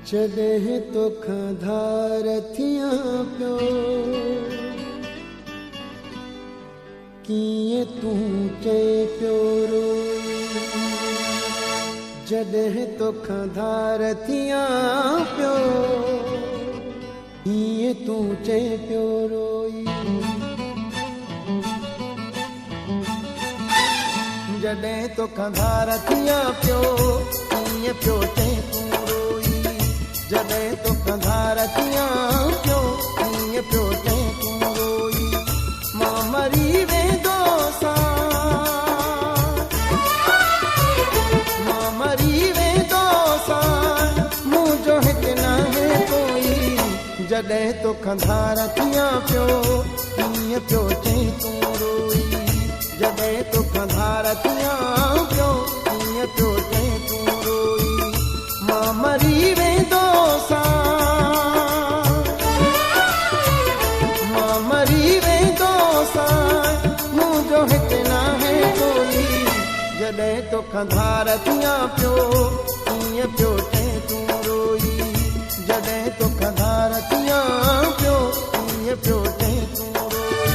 जॾहिं तोखां धार थियां पियो कीअं तूं चए पियो रोई। जॾहिं तोखां धार थियां पियो कीअं तूं चए पियो रोई। जॾहिं तोखां धार थियां पियो कीअं पियो चए तूं रोई। जॾहिं तोखां धार थियां पियो कीअं पियो चए तूं रोई। मां मरी वेंदो सां, मां मरी वेंदो सां, मुंहिंजो हिते नाहे कोई। जॾहिं तोखां धार थियां पियो कीअं पियो चए तूं रोई। जॾहिं तोखां धार थियां पियो कीअं पियो चए तूं रोई। मां मरी वेंदो सां, मां मरी वेंदो सां, मुंहिंजो हिते नाहे कोई। जॾहिं तोखां धार थियां पियो कीअं पियो चए तूं रोई। जॾहिं तोखां धार थियां पियो कीअं पियो चए तूं रोई।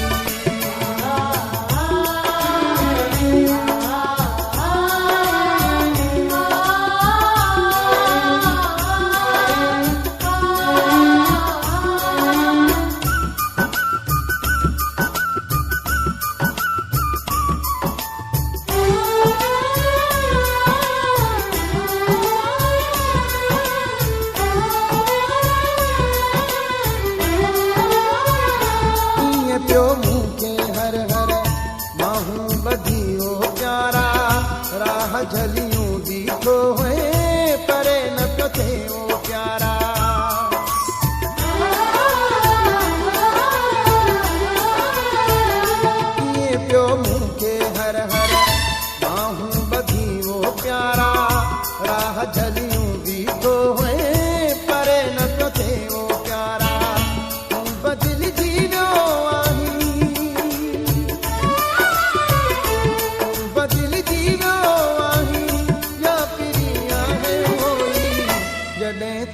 पियो मूंखे हर हर बाहूं ॿधियो प्यारा। राह झलियूं बीठो हुए परे न पियो थिए ओ प्यारा। कीअं पियो मूंखे हर हर बाहूं ॿधियो प्यारा। राह झलियूं बीठो हुए परे न पियो थिए ओ प्यारा। तूं बदिलजी वियो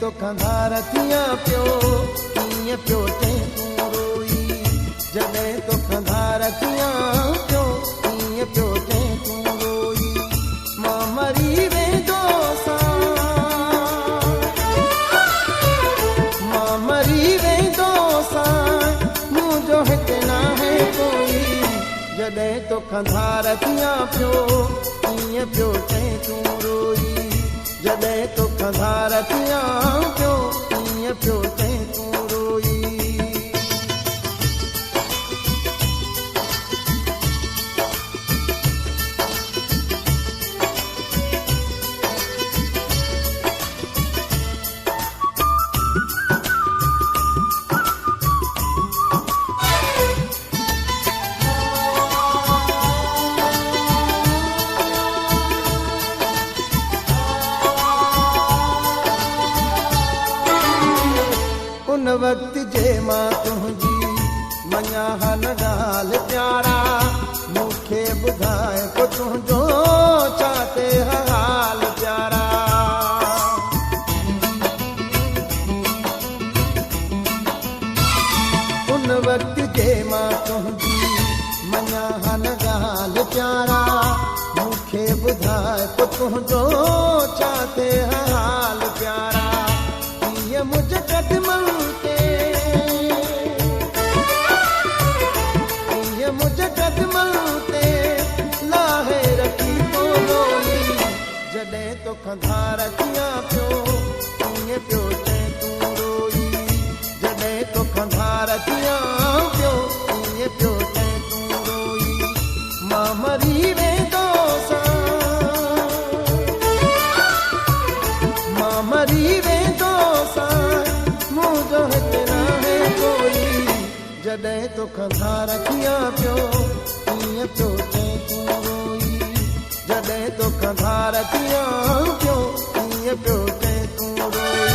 तोखां धार थियां पियो कीअं पियो चए तूं रोई। जॾहिं तोखां धार थियां पियो कीअं पियो चए तूं रोई। मां मरी वेंदो सां, मां मरी वेंदो सां, मुंहिंजो हिते नाहे कोई। जॾहिं तोखां धार थियां पियो कीअं पियो चए तूं रोई। जॾहिं तोखां धार थियां पियो कीअं पियो चए तूं रोई। उन वक्त जे मां तुंहिंजी मञा न ॻाल्हि प्यारा। मूंखे ॿुधाए को तुंहिंजो छा ते हाल प्यारा। उन वक्त जे मां तुंहिंजी मञा न ॻाल्हि प्यारा। मूंखे ॿुधाए को तुंहिंजो छा ते हाल प्यारा। कीअं मुंहिंजे कदमनि मुझे कदमनि ते लाहे रखी बोलोई। जॾहिं तोखां धार थियां पियो कीअं पियो चए तूं रोई। जॾहिं तोखां धार थियां पियो कीअं पियो चए तूं रोई। मां मरी वेंदो सां, मां मरी वेंदो सां, मुंहिंजो हिते नाहे कोई। जॾहिं तोखां धार थियां पियो कीअं पियो चए तूं रोई। जॾहिं तोखां धार थियां पियो कीअं पियो चए तूं रोई।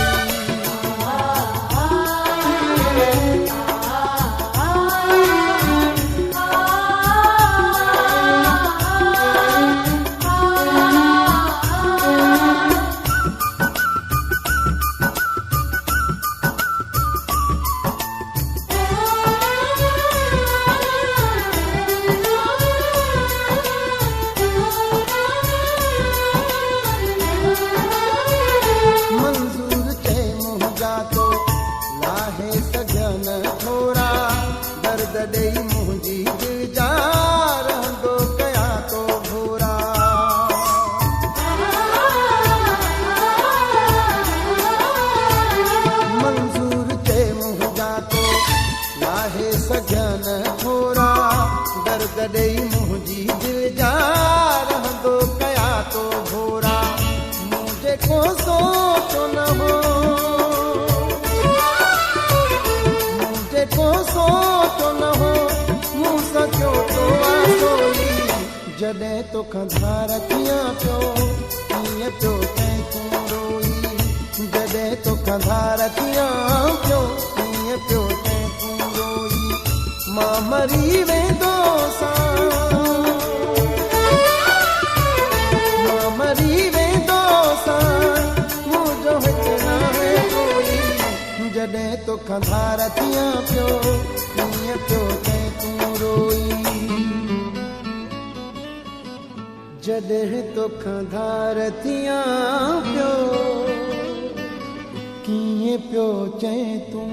ॾेई मुंहिंजी दिल जा रहंदो कया तो भोरा। मंज़ूर चे मुंहिंजा तो लाहे सघिया न थोरा, दर्द ॾेई मुंहिंजी दिल जा रहंदो कया तो भोरा। मूं जेको सोचो न हो, को सोचो न हो, मूं सचो तो आसोई। जॾहिं तोखां धार थियां पियो कीअं पियो तैं तूं रोई। जॾहिं तोखां धार थियां पियो कीअं पियो तैं तूं रोई। मां मरी वेंदो सां, मां मरी वेंदो सां, मुंहिंजो हिते नाहे कोई। जॾहिं तोखां धार थियां पियो कीअं पियो तैं तूं रोई। जॾहिं तोखां धार थियां पियो कीअं पियो चएं तूं